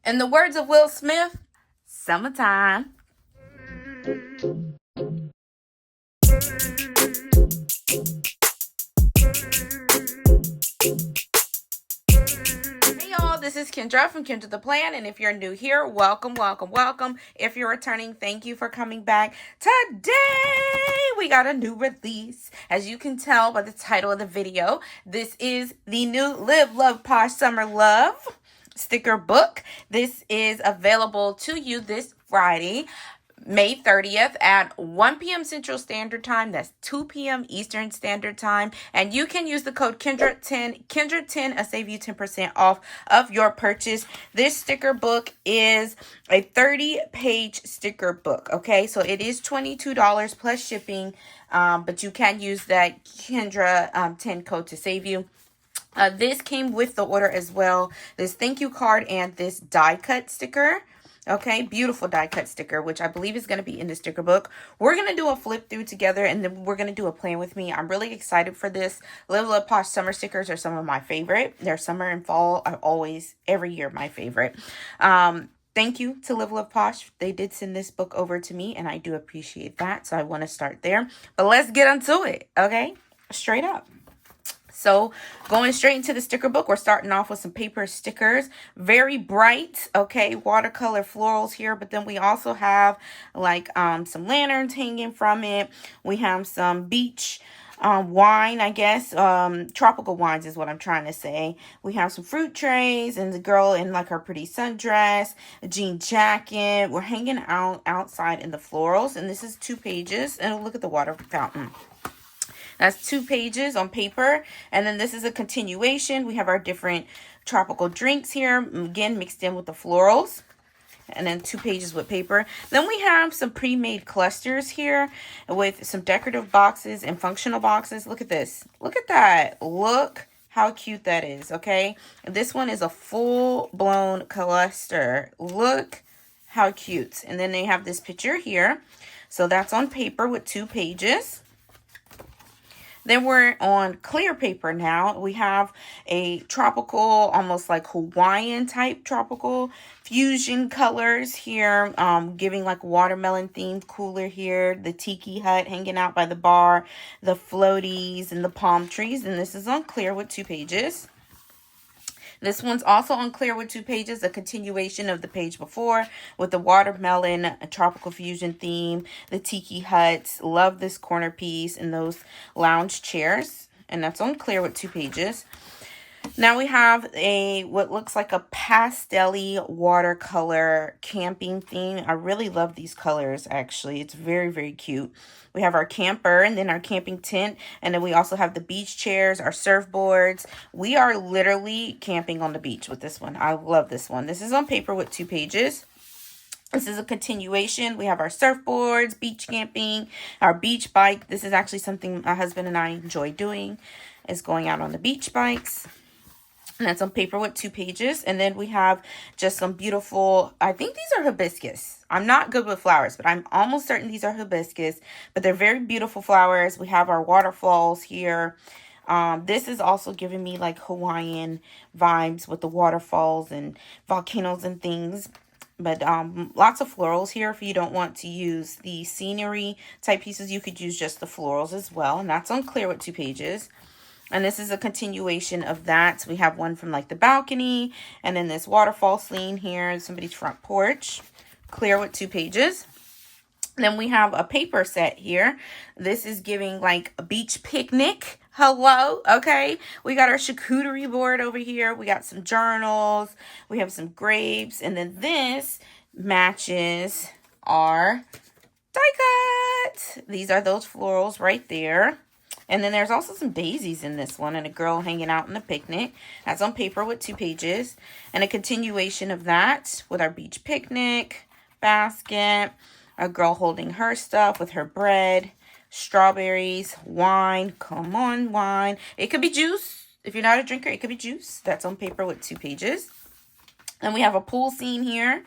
In the words of Will Smith, summertime. Hey y'all, this is Kendra from Kendra the Plan, and if you're new here, welcome, welcome, welcome. If you're returning, thank you for coming back. Today, we got a new release. As you can tell by the title of the video, this is the new Live Love Posh Summer Love sticker book. This is available to you this Friday, May 30th at 1 p.m. Central Standard Time. That's 2 p.m. Eastern Standard Time. And you can use the code Kendra10, Kendra10, to save you 10% off of your purchase. This sticker book is a 30-page sticker book, okay? So it is $22 plus shipping, but you can use that Kendra10 code to save you. This came with the order as well. This thank you card and this die cut sticker. Okay, beautiful die cut sticker, which I believe is going to be in the sticker book. We're going to do a flip through together, and then we're going to do a plan with me. I'm really excited for this. Live Love Posh summer stickers are some of my favorite. Their summer and fall are always, every year, my favorite. Thank you to Live Love Posh. They did send this book over to me, and I do appreciate that. So I want to start there. But let's get into it, okay? Straight up. So going straight into the sticker book, we're starting off with some paper stickers. Very bright, okay, watercolor florals here. But then we also have like some lanterns hanging from it. We have some beach wine, I guess. Tropical wines is what I'm trying to say. We have some fruit trays and the girl in like her pretty sundress, a jean jacket. We're hanging out outside in the florals. And this is 2 pages. And look at the water fountain. That's 2 pages on paper. And then this is a continuation. We have our different tropical drinks here, again, mixed in with the florals. And then 2 pages with paper. Then we have some pre-made clusters here with some decorative boxes and functional boxes. Look at this. Look at that. Look how cute that is, okay? This one is a full-blown cluster. Look how cute. And then they have this picture here. So that's on paper with 2 pages. Then we're on clear paper now. We have a tropical, almost like Hawaiian type tropical fusion colors here, giving like watermelon themed cooler here, the tiki hut hanging out by the bar, the floaties and the palm trees. And this is on clear with 2 pages. This one's also on clear with 2 pages, a continuation of the page before with the watermelon tropical fusion theme, the tiki huts. Love this corner piece and those lounge chairs. And that's on clear with 2 pages. Now we have what looks like a pastel-y watercolor camping theme. I really love these colors, actually. It's very, very cute. We have our camper and then our camping tent. And then we also have the beach chairs, our surfboards. We are literally camping on the beach with this one. I love this one. This is on paper with 2 pages. This is a continuation. We have our surfboards, beach camping, our beach bike. This is actually something my husband and I enjoy doing, is going out on the beach bikes. And that's on paper with 2 pages. And then we have just some beautiful, I think these are hibiscus. I'm not good with flowers, but I'm almost certain these are hibiscus. But they're very beautiful flowers. We have our waterfalls here. This is also giving me like Hawaiian vibes with the waterfalls and volcanoes and things. But lots of florals here. If you don't want to use the scenery type pieces, you could use just the florals as well. And that's on clear with 2 pages. And this is a continuation of that. We have one from like the balcony. And then this waterfall scene here. Somebody's front porch. Clear with 2 pages. Then we have a paper set here. This is giving like a beach picnic. Hello. Okay. We got our charcuterie board over here. We got some journals. We have some grapes. And then this matches our die cut. These are those florals right there. And then there's also some daisies in this one and a girl hanging out in the picnic. That's on paper with 2 pages. And a continuation of that with our beach picnic basket. A girl holding her stuff with her bread, strawberries, wine. Come on, wine. It could be juice. If you're not a drinker, it could be juice. That's on paper with 2 pages. And we have a pool scene here.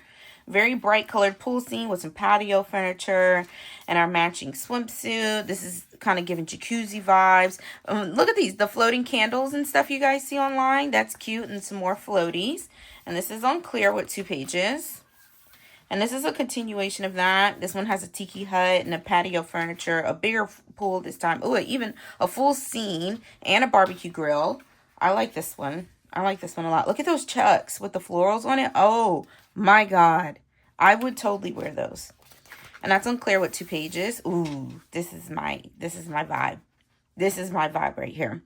Very bright colored pool scene with some patio furniture and our matching swimsuit. This is kind of giving jacuzzi vibes. Look at these, the floating candles and stuff you guys see online. That's cute, and some more floaties. And this is on clear with 2 pages. And this is a continuation of that. This one has a tiki hut and a patio furniture, a bigger pool this time. Oh, even a full scene and a barbecue grill. I like this one. I like this one a lot. Look at those chucks with the florals on it. Oh my God. I would totally wear those. And that's on clear with 2 pages. Ooh, this is my vibe. This is my vibe right here.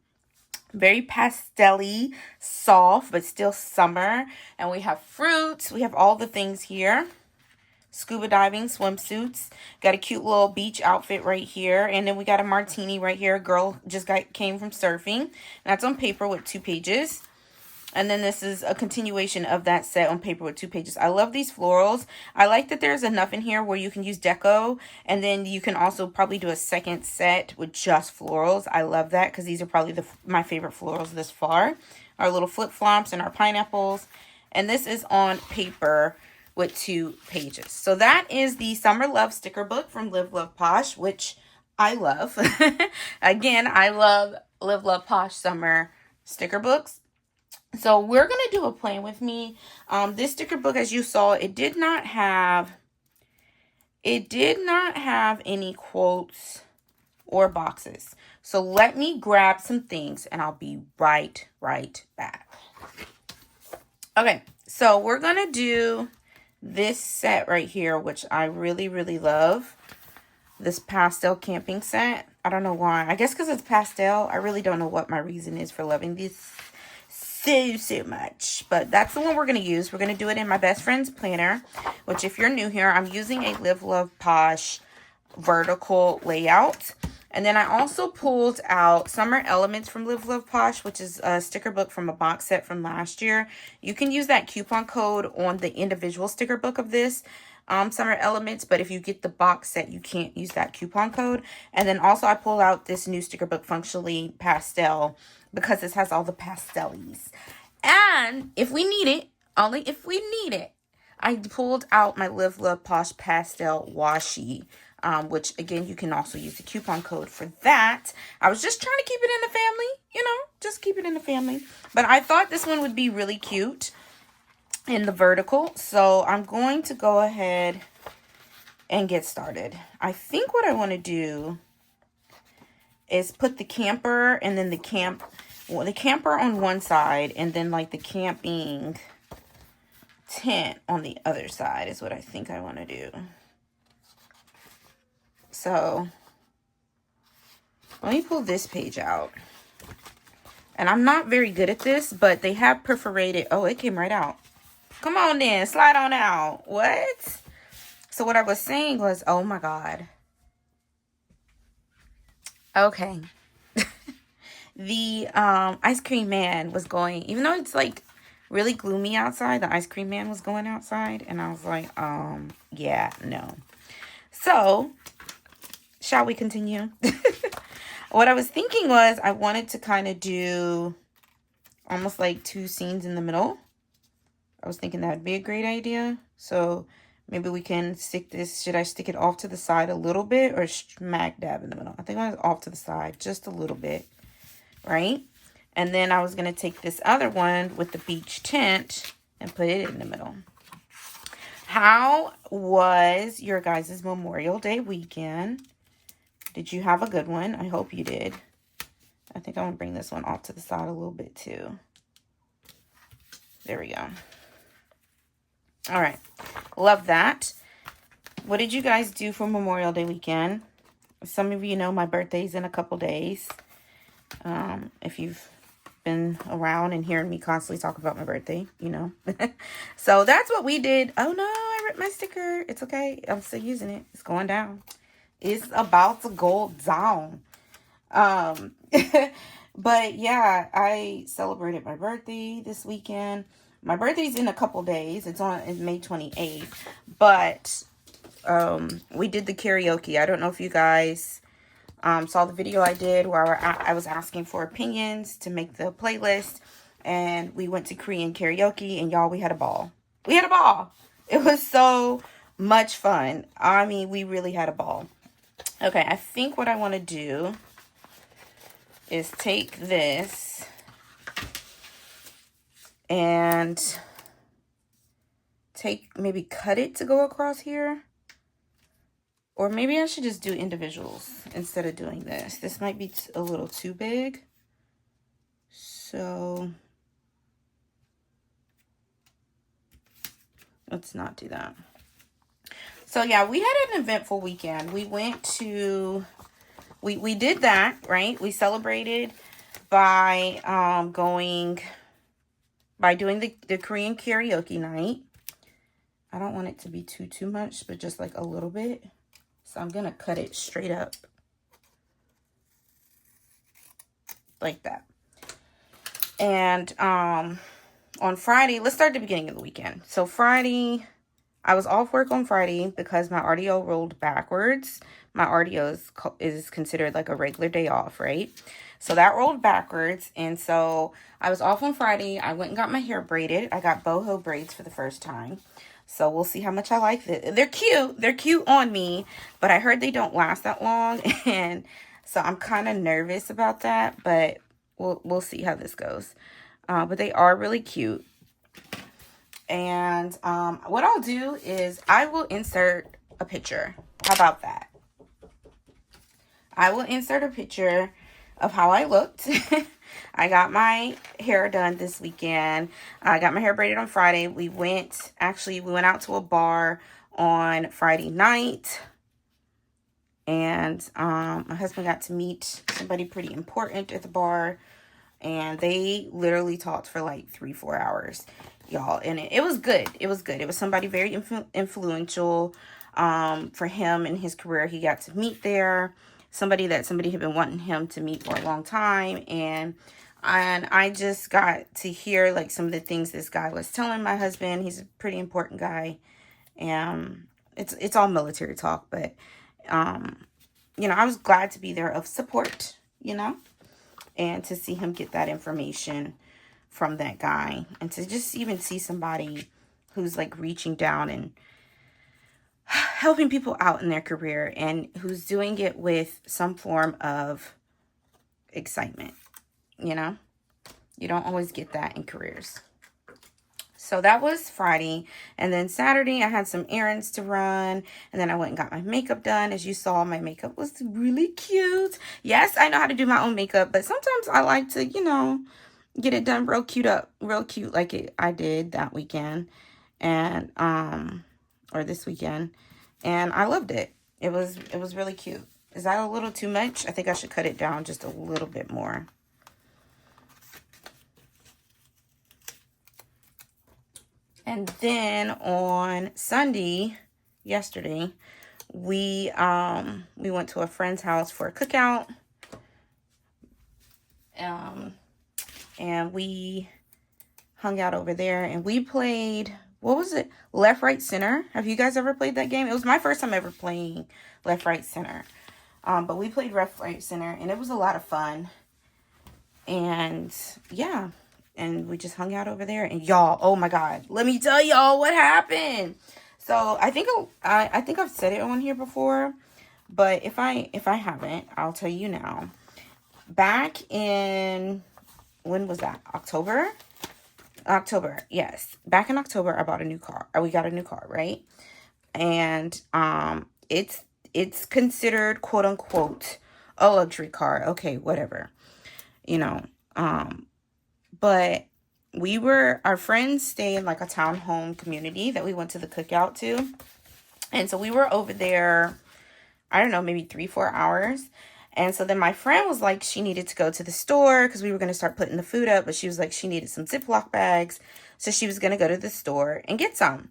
Very pastel-y, soft, but still summer. And we have fruits. We have all the things here. Scuba diving swimsuits. Got a cute little beach outfit right here. And then we got a martini right here. A girl just came from surfing. And that's on paper with 2 pages. And then this is a continuation of that set on paper with 2 pages. I love these florals. I like that there's enough in here where you can use deco. And then you can also probably do a second set with just florals. I love that because these are probably my favorite florals this far. Our little flip-flops and our pineapples. And this is on paper with 2 pages. So that is the Summer Love sticker book from Live Love Posh, which I love. Again, I love Live Love Posh summer sticker books. So we're going to do a plan with me. This sticker book, as you saw, it did not have any quotes or boxes. So let me grab some things and I'll be right back. Okay, so we're going to do this set right here, which I really love. This pastel camping set. I don't know why. I guess because it's pastel. I really don't know what my reason is for loving this so much. But that's the one we're going to use. We're going to do it in my best friend's planner, which if you're new here, I'm using a Live Love Posh vertical layout. And then I also pulled out Summer Elements from Live Love Posh, which is a sticker book from a box set from last year. You can use that coupon code on the individual sticker book of this Summer Elements, but if you get the box set, you can't use that coupon code. And then also I pulled out this new sticker book, Functionally Pastel, because this has all the pastels. And if we need it, only if we need it, I pulled out my Live Love Posh Pastel Washi, which, again, you can also use the coupon code for that. I was just trying to keep it in the family, you know, just keep it in the family. But I thought this one would be really cute in the vertical. So I'm going to go ahead and get started. I think what I want to do is put the camper and then the camper on one side and then like the camping tent on the other side is what I think I want to do. So let me pull this page out. And I'm not very good at this, but they have perforated. Oh, it came right out. Come on then, slide on out. What? So what I was saying was, oh my God. Okay. The ice cream man was going, even though it's like really gloomy outside, the ice cream man was going outside. And I was like, yeah, no. So, shall we continue? What I was thinking was I wanted to kind of do almost like 2 scenes in the middle. I was thinking that would be a great idea. So maybe we can stick this. Should I stick it off to the side a little bit or smack dab in the middle? I think I want it off to the side just a little bit, right? And then I was going to take this other one with the beach tent and put it in the middle. How was your guys' Memorial Day weekend? Did you have a good one? I hope you did. I think I want to bring this one off to the side a little bit too. There we go. All right. Love that. What did you guys do for Memorial Day weekend? Some of you know my birthday's in a couple days. If you've been around and hearing me constantly talk about my birthday, you know. So that's what we did. Oh no, I ripped my sticker. It's okay. I'm still using it. It's going down. It's about to go down. But yeah, I celebrated my birthday this weekend. My birthday's in a couple days. It's May 28th. But we did the karaoke. I don't know if you guys saw the video I did where I was asking for opinions to make the playlist. And we went to Korean karaoke. And y'all, we had a ball. We had a ball. It was so much fun. I mean, we really had a ball. Okay, I think what I want to do is take this and maybe cut it to go across here. Or maybe I should just do individuals instead of doing this. This might be a little too big. So let's not do that. So yeah, we had an eventful weekend. We went to, we did that, right? We celebrated by doing the Korean karaoke night. I don't want it to be too much, but just like a little bit. So I'm gonna cut it straight up like that. And on Friday, let's start at the beginning of the weekend. So Friday, I was off work on Friday because my RDO rolled backwards. My RDO is considered like a regular day off, right? So that rolled backwards. And so I was off on Friday. I went and got my hair braided. I got boho braids for the first time. So we'll see how much I like it. They're cute. They're cute on me, but I heard they don't last that long. And so I'm kind of nervous about that, but we'll see how this goes. But they are really cute. And what I'll do is I will insert a picture. How about that? I will insert a picture of how I looked. I got my hair done this weekend. I got my hair braided on Friday. We went out to a bar on Friday night. And my husband got to meet somebody pretty important at the bar. And they literally talked for like 3-4 hours, y'all. And it was good. It was good. It was somebody very influential for him in his career. He got to meet there. Somebody had been wanting him to meet for a long time. And I just got to hear like some of the things this guy was telling my husband. He's a pretty important guy. And it's all military talk. But, you know, I was glad to be there of support, you know. And to see him get that information from that guy. And to just even see somebody who's like reaching down and helping people out in their career. And who's doing it with some form of excitement. You know? You don't always get that in careers. So that was Friday. And then Saturday, I had some errands to run. And then I went and got my makeup done. As you saw, my makeup was really cute. Yes, I know how to do my own makeup. But sometimes I like to, you know, get it done real cute like I did that weekend. And, or this weekend. And I loved it. It was really cute. Is that a little too much? I think I should cut it down just a little bit more. And then on Sunday, yesterday, we went to a friend's house for a cookout. And we hung out over there and we played, what was it? Left, Right, Center. Have you guys ever played that game? It was my first time ever playing Left, Right, Center. But we played Left, Right, Center and it was a lot of fun. And yeah. And we just hung out over there. And y'all, oh my God. Let me tell y'all what happened. So I think I've said it on here before. But if I haven't, I'll tell you now. Back in, when was that? October, yes. Back in October, I bought a new car. We got a new car, right? And it's considered, quote unquote, a luxury car. Okay, whatever. You know, but our friends stay in like a townhome community that we went to the cookout to. And so we were over there, I don't know, maybe 3-4 hours. And so then my friend was like, she needed to go to the store because we were going to start putting the food up. But she was like, she needed some Ziploc bags. So she was going to go to the store and get some.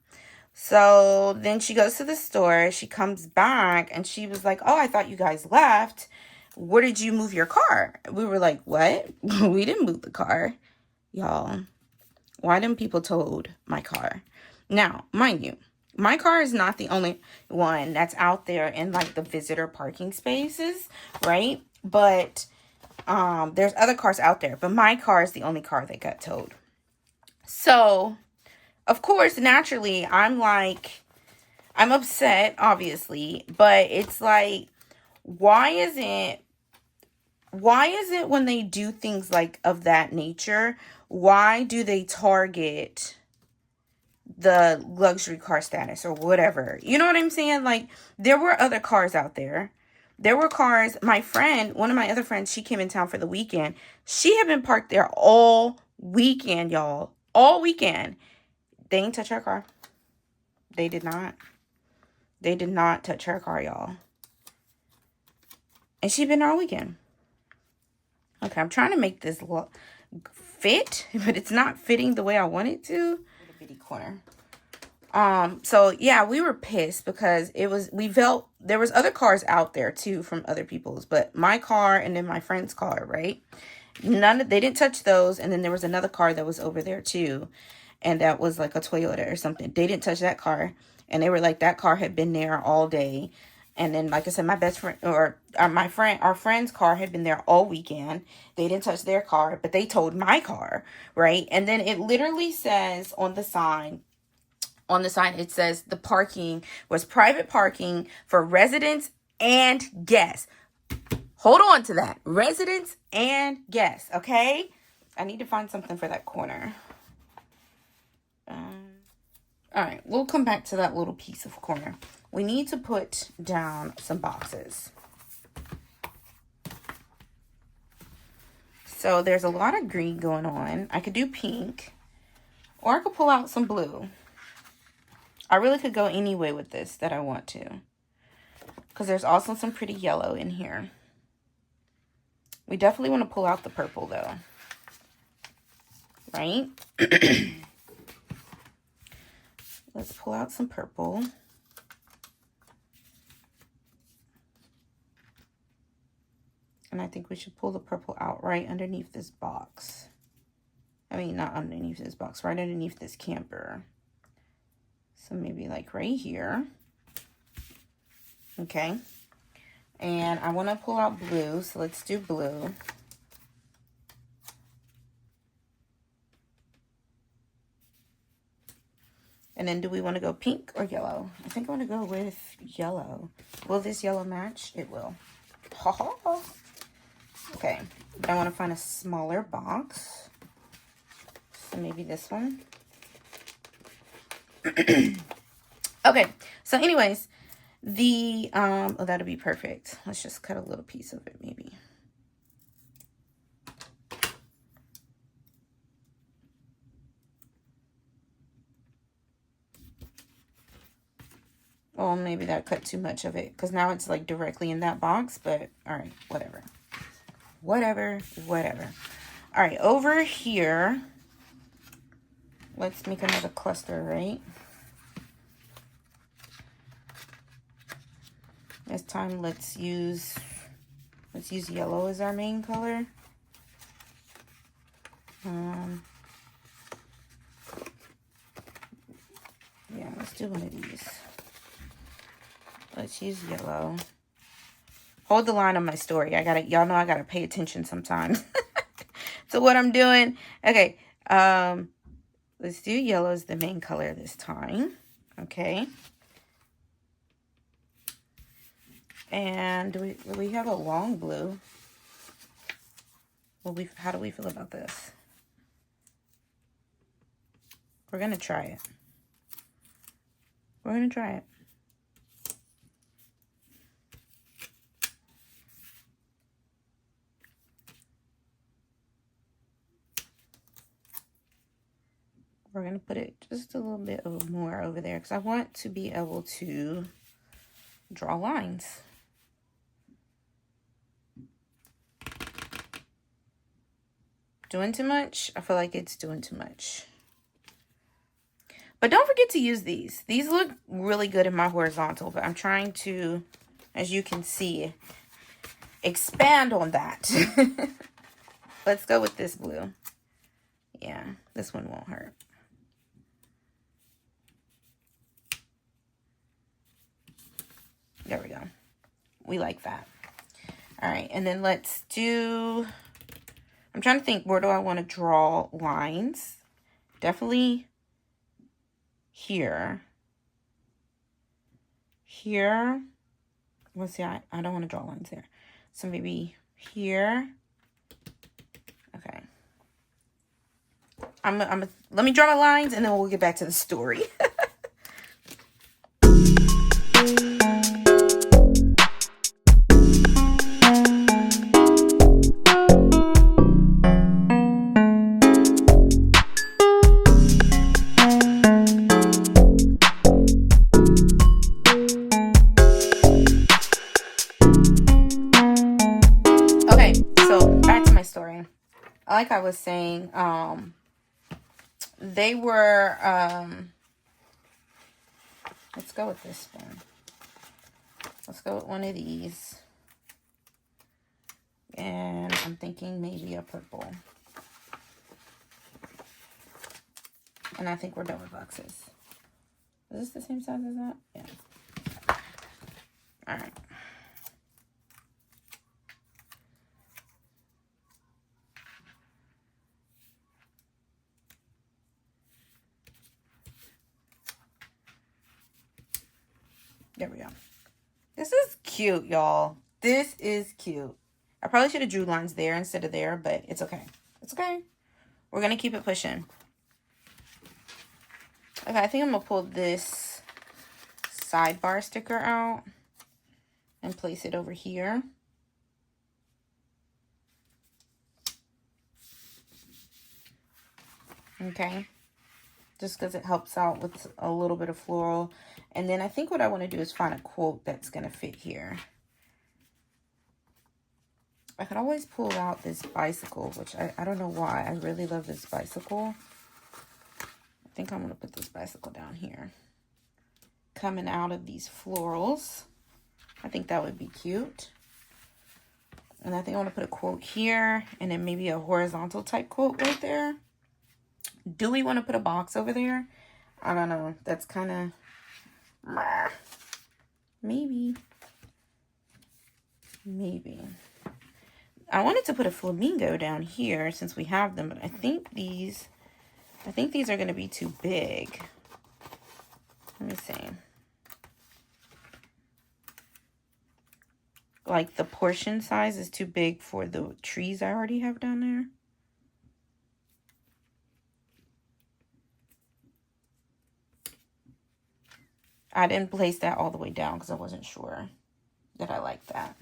So then she goes to the store. She comes back and she was like, oh, I thought you guys left. Where did you move your car? We were like, what? We didn't move the car. Y'all, why didn't people told my car? Now, mind you, my car is not the only one that's out there in like the visitor parking spaces, right? But there's other cars out there, but my car is the only car that got towed. So of course, naturally, I'm like, I'm upset, obviously, but it's like, why is it when they do things like of that nature, why do they target the luxury car status or whatever? You know what I'm saying? Like, there were other cars out there. There were cars. My friend, one of my other friends, she came in town for the weekend. She had been parked there all weekend, y'all. All weekend. They didn't touch her car. They did not. They did not touch her car, y'all. And she'd been there all weekend. Okay, I'm trying to make this fit, but it's not fitting the way I want it to. Little bitty corner. So yeah, we were pissed because we felt there was other cars out there too from other people's, but my car and then my friend's car, right? They didn't touch those, and then there was another car that was over there too, and that was like a Toyota or something. They didn't touch that car, and they were like, that car had been there all day. And then, like I said, my best friend or our friend's car had been there all weekend. They didn't touch their car, but they towed my car, right? And then it literally says on the sign, it says the parking was private parking for residents and guests. Hold on to that. Residents and guests, okay? I need to find something for that corner. All right, we'll come back to that little piece of corner. We need to put down some boxes. So there's a lot of green going on. I could do pink, or I could pull out some blue. I really could go any way with this that I want to, because there's also some pretty yellow in here. We definitely want to pull out the purple though, right? Let's pull out some purple. And I think we should pull the purple out right underneath this box. I mean, not underneath this box, right underneath this camper. So maybe like right here. Okay. And I want to pull out blue, so let's do blue. And then do we want to go pink or yellow? I think I want to go with yellow. Will this yellow match? It will. Ha ha. Okay, but I want to find a smaller box. So maybe this one. Okay, so anyways, oh, that'll be perfect. Let's just cut a little piece of it maybe. Well, maybe that cut too much of it, because now it's like directly in that box, but all right, whatever. Whatever. All right, over here, let's make another cluster, right? This time, let's use yellow as our main color. Yeah, let's do one of these. Let's use yellow. Hold the line on my story. Y'all know I gotta pay attention sometimes to what I'm doing. Okay, let's do yellow as the main color this time. Okay. And do we have a long blue? Well, how do we feel about this? We're gonna try it. We're gonna try it. We're going to put it just a little bit more over there because I want to be able to draw lines. Doing too much? I feel like it's doing too much. But don't forget to use these. These look really good in my horizontal, but I'm trying to, as you can see, expand on that. Let's go with this blue. Yeah, this one won't hurt. There we go. We like that. All right, and then let's do, I'm trying to think, where do I want to draw lines? Definitely here. Here. Let's see, I don't want to draw lines there. So maybe here. Okay. Let me draw my lines and then we'll get back to the story. Okay, so back to my story. Like I was saying, they were, let's go with this one. Let's go with one of these. And I'm thinking maybe a purple. And I think we're done with boxes. Is this the same size as that? Yeah. All right. There we go. This is cute, y'all. This is cute. I probably should have drew lines there instead of there, but it's okay. It's okay. We're going to keep it pushing. Okay, I think I'm going to pull this sidebar sticker out and place it over here. Okay. Just because it helps out with a little bit of floral. And then I think what I want to do is find a quote that's going to fit here. I could always pull out this bicycle, which I don't know why. I really love this bicycle. I think I'm going to put this bicycle down here. Coming out of these florals. I think that would be cute. And I think I want to put a quote here. And then maybe a horizontal type quote right there. Do we want to put a box over there? I don't know. That's kind of... Maybe. Maybe. I wanted to put a flamingo down here since we have them. But I think these are going to be too big. Let me see. Like the portion size is too big for the trees I already have down there. I didn't place that all the way down because I wasn't sure that I liked that.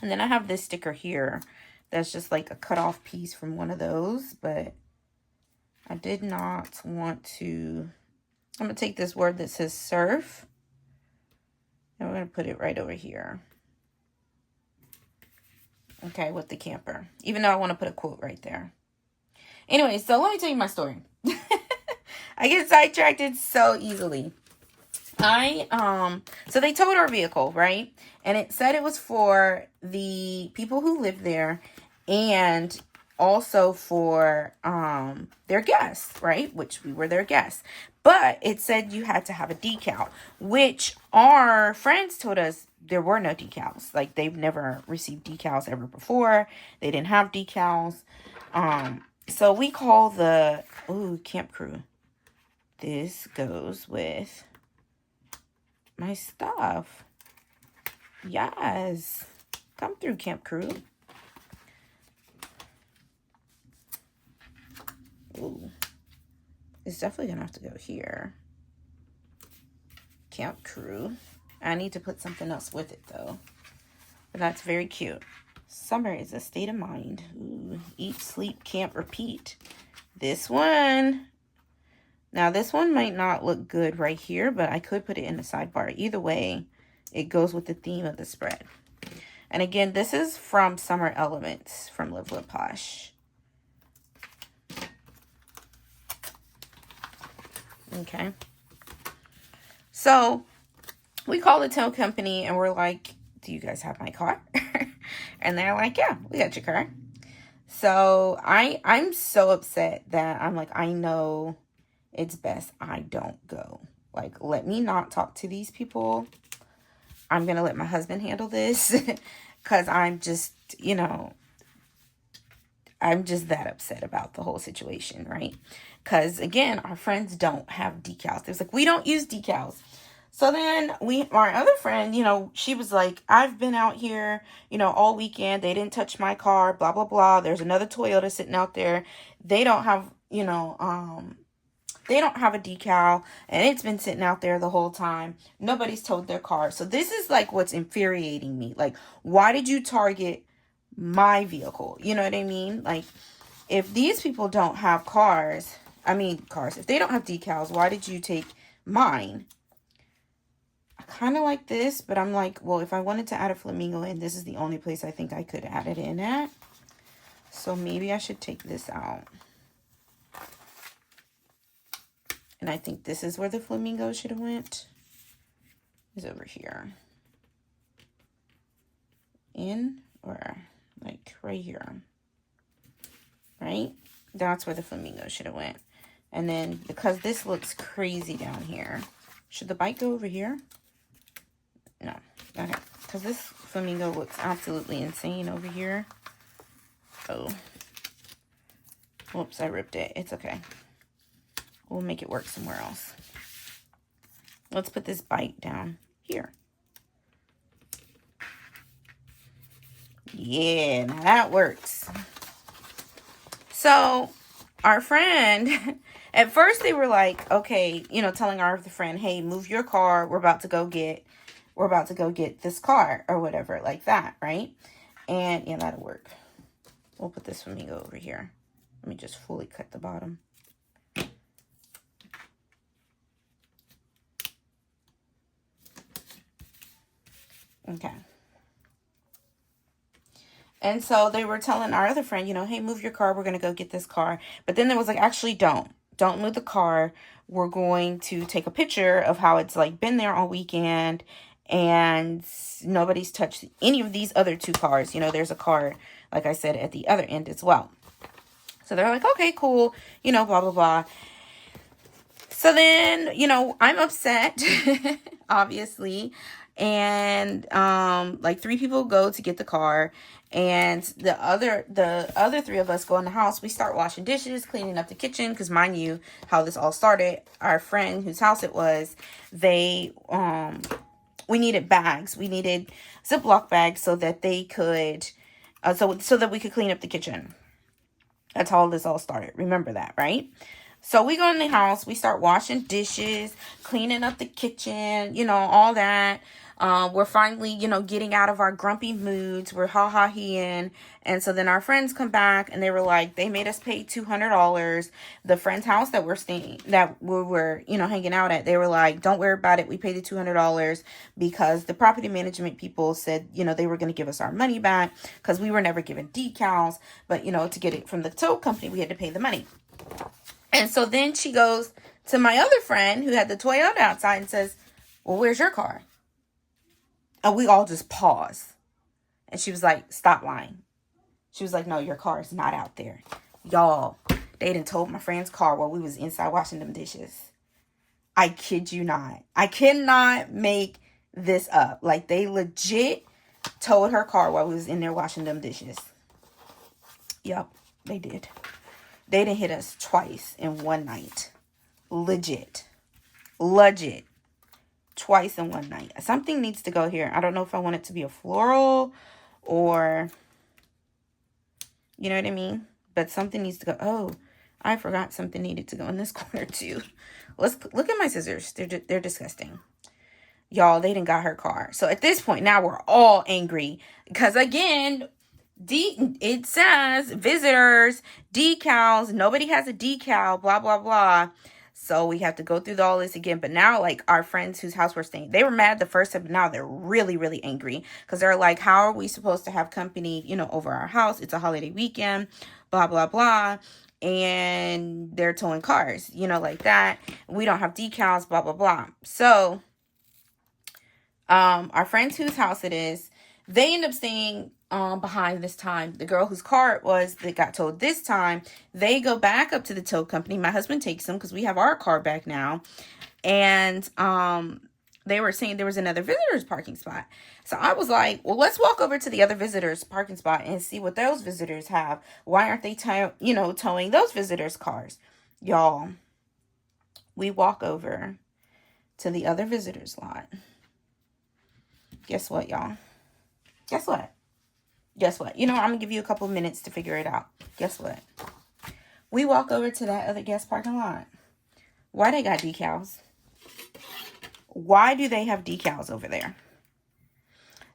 And then I have this sticker here that's just like a cut off piece from one of those, but I did not want to. I'm going to take this word that says surf and we're going to put it right over here. Okay, with the camper, even though I want to put a quote right there. Anyway, so let me tell you my story. I get sidetracked so easily. So they towed our vehicle, right? And it said it was for the people who live there and also for their guests, right? Which we were their guests. But it said you had to have a decal, which our friends told us there were no decals. Like they've never received decals ever before. They didn't have decals. So we call the camp crew. This goes with my stuff. Yes. Come through, camp crew. Ooh. It's definitely gonna have to go here. Camp crew. I need to put something else with it though. But that's very cute. Summer is a state of mind. Ooh. Eat, sleep, camp, repeat. This one. Now, this one might not look good right here, but I could put it in the sidebar. Either way, it goes with the theme of the spread. And again, this is from Summer Elements from Love Posh. Okay. So, we call the tow company and we're like, do you guys have my car? And they're like, yeah, we got your car. So, I'm so upset that I'm like, I know it's best I don't go. Like, let me not talk to these people. I'm going to let my husband handle this because I'm just, I'm just that upset about the whole situation, right? Because again, our friends don't have decals. It's like, we don't use decals. So then our other friend, she was like, I've been out here, all weekend. They didn't touch my car, blah, blah, blah. There's another Toyota sitting out there. They don't have, they don't have a decal, and it's been sitting out there the whole time. Nobody's towed their car. So this is like what's infuriating me. Like, why did you target my vehicle? You know what I mean? Like, if these people don't have cars, if they don't have decals, why did you take mine? I kind of like this, but I'm like, well, if I wanted to add a flamingo in, this is the only place I think I could add it in at. So maybe I should take this out. And I think this is where the flamingo should have went. Is over here. In, or like right here. Right? That's where the flamingo should have went. And then, because this looks crazy down here, should the bike go over here? No. Okay. Because this flamingo looks absolutely insane over here. Oh. Whoops, I ripped it. It's okay. We'll make it work somewhere else. Let's put this bike down here. Yeah, now that works. So, our friend, at first they were like, okay, telling our other friend, hey, move your car. We're about to go get this car or whatever, like that, right? And yeah, that'll work. We'll put this flamingo over here. Let me just fully cut the bottom. Okay. And so they were telling our other friend, hey, move your car. We're going to go get this car. But then there was like, actually, don't move the car. We're going to take a picture of how it's like been there all weekend. And nobody's touched any of these other two cars. There's a car, like I said, at the other end as well. So they're like, okay, cool. Blah, blah, blah. So then, I'm upset, obviously. And like 3 people go to get the car, and the other 3 of us go in the house. We start washing dishes, cleaning up the kitchen, because mind you, how this all started, our friend whose house it was, we needed bags. We needed Ziploc bags so that they could so that we could clean up the kitchen. That's how this all started. Remember that, right? So we go in the house, we start washing dishes, cleaning up the kitchen, all that. We're finally, getting out of our grumpy moods. We're ha-ha-heeing. And so then our friends come back, and they were like, they made us pay $200. The friend's house that we were hanging out at, they were like, don't worry about it. We paid the $200 because the property management people said, they were going to give us our money back because we were never given decals. But, to get it from the tow company, we had to pay the money. And so then she goes to my other friend who had the Toyota outside and says, well, where's your car? And we all just pause. And she was like, stop lying. She was like, no, your car is not out there. Y'all, they done towed my friend's car while we was inside washing them dishes. I kid you not. I cannot make this up. Like, they legit towed her car while we was in there washing them dishes. Yup, they did. They done hit us twice in one night. Legit. Twice in one night. Something needs to go here. I don't know if I want it to be a floral or, you know what I mean? But something needs to go. Oh, I forgot something needed to go in this corner too. Let's look at my scissors. They're disgusting. Y'all, they done got her car. So at this point, now we're all angry. Because again, it says visitors, decals. Nobody has a decal, blah, blah, blah. So we have to go through all this again. But now, like, our friends whose house we're staying, they were mad the first time, but now they're really, really angry. Because they're like, how are we supposed to have company, over our house? It's a holiday weekend, blah, blah, blah. And they're towing cars, like that. We don't have decals, blah, blah, blah. So, our friends whose house it is, they end up staying behind this time. The girl whose car it was that got towed this time, they go back up to the tow company. My husband takes them because we have our car back now. And they were saying there was another visitor's parking spot. So I was like, well, let's walk over to the other visitors parking spot and see what those visitors have. Why aren't they towing those visitors' cars? Y'all, we walk over to the other visitors lot. Guess what, y'all? Guess what? Guess what? You know, I'm going to give you a couple minutes to figure it out. Guess what? We walk over to that other guest parking lot. Why they got decals? Why do they have decals over there?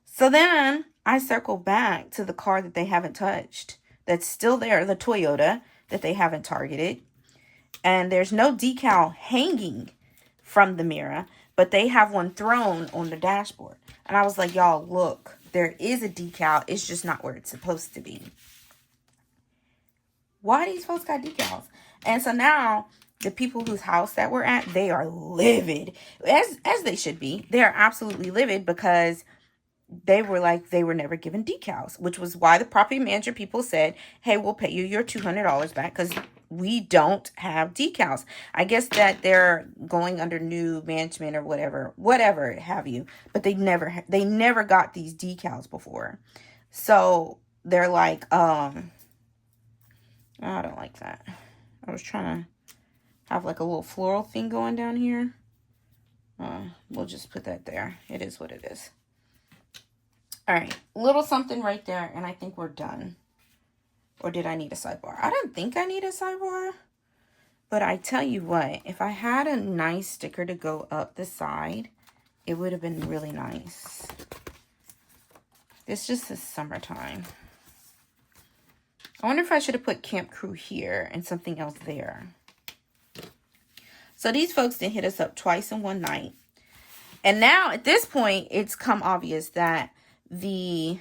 So then I circle back to the car that they haven't touched. That's still there, the Toyota that they haven't targeted. And there's no decal hanging from the mirror, but they have one thrown on the dashboard. And I was like, y'all, look, there is a decal. It's just not where it's supposed to be. Why these folks got decals? And so now the people whose house that we're at, they are livid, as they should be. They are absolutely livid because they were like, they were never given decals, which was why the property manager people said, hey, we'll pay you your $200 back because we don't have decals. I guess that they're going under new management or whatever have you, but they never got these decals before. So they're like, I don't like that. I was trying to have like a little floral thing going down here. We'll just put that there. It is what it is. All right, little something right there, and I think we're done. Or did I need a sidebar? I don't think I need a sidebar. But I tell you what, if I had a nice sticker to go up the side, it would have been really nice. This just is summertime. I wonder if I should have put Camp Crew here and something else there. So these folks did hit us up twice in one night. And now at this point, it's come obvious that the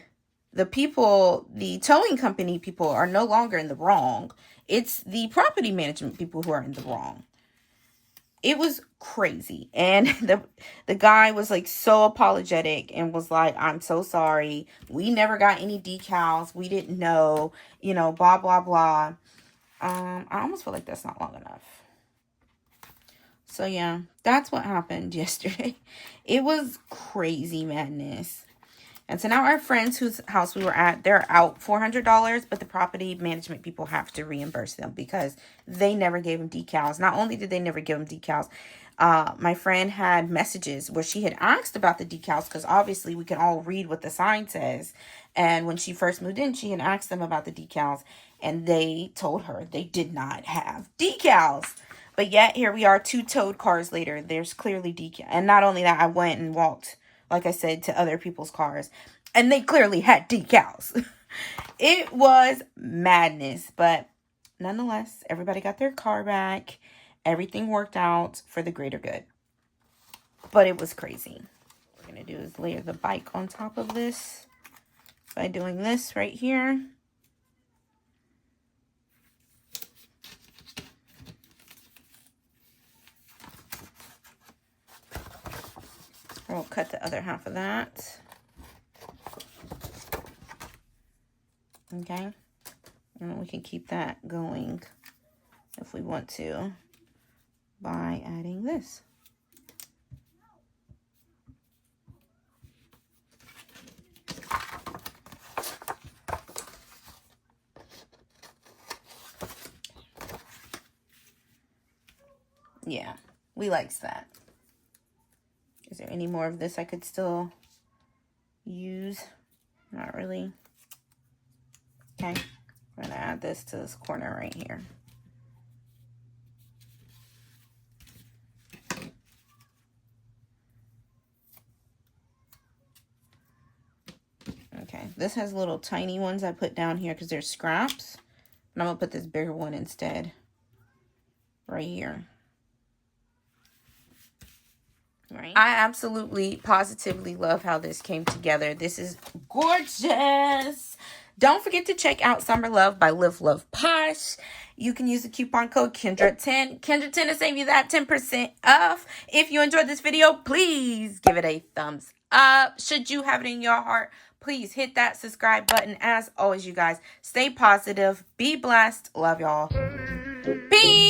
towing company people are no longer in the wrong. It's the property management people who are in the wrong. It was crazy. And the guy was like so apologetic and was like, I'm so sorry. We never got any decals. We didn't know, blah, blah, blah. I almost feel like that's not long enough. So yeah, that's what happened yesterday. It was crazy madness. And so now our friends whose house we were at, they're out $400, but the property management people have to reimburse them because they never gave them decals. Not only did they never give them decals, my friend had messages where she had asked about the decals because obviously we can all read what the sign says. And when she first moved in, she had asked them about the decals and they told her they did not have decals. But yet here we are 2 towed cars later. There's clearly decal. And not only that, I went and walked, like I said, to other people's cars. And they clearly had decals. It was madness. But nonetheless, everybody got their car back. Everything worked out for the greater good. But it was crazy. What we're going to do is layer the bike on top of this by doing this right here. We'll cut the other half of that. Okay. And we can keep that going if we want to by adding this. Yeah, we likes that. Is there any more of this I could still use? Not really. Okay, I'm going to add this to this corner right here. Okay, this has little tiny ones I put down here because they're scraps. And I'm going to put this bigger one instead. Right here. Right. I absolutely, positively love how this came together. This is gorgeous. Don't forget to check out Summer Love by Love Posh. You can use the coupon code Kendra10. Kendra10 to save you that 10% off. If you enjoyed this video, please give it a thumbs up. Should you have it in your heart, please hit that subscribe button. As always, you guys, stay positive. Be blessed. Love y'all. Peace.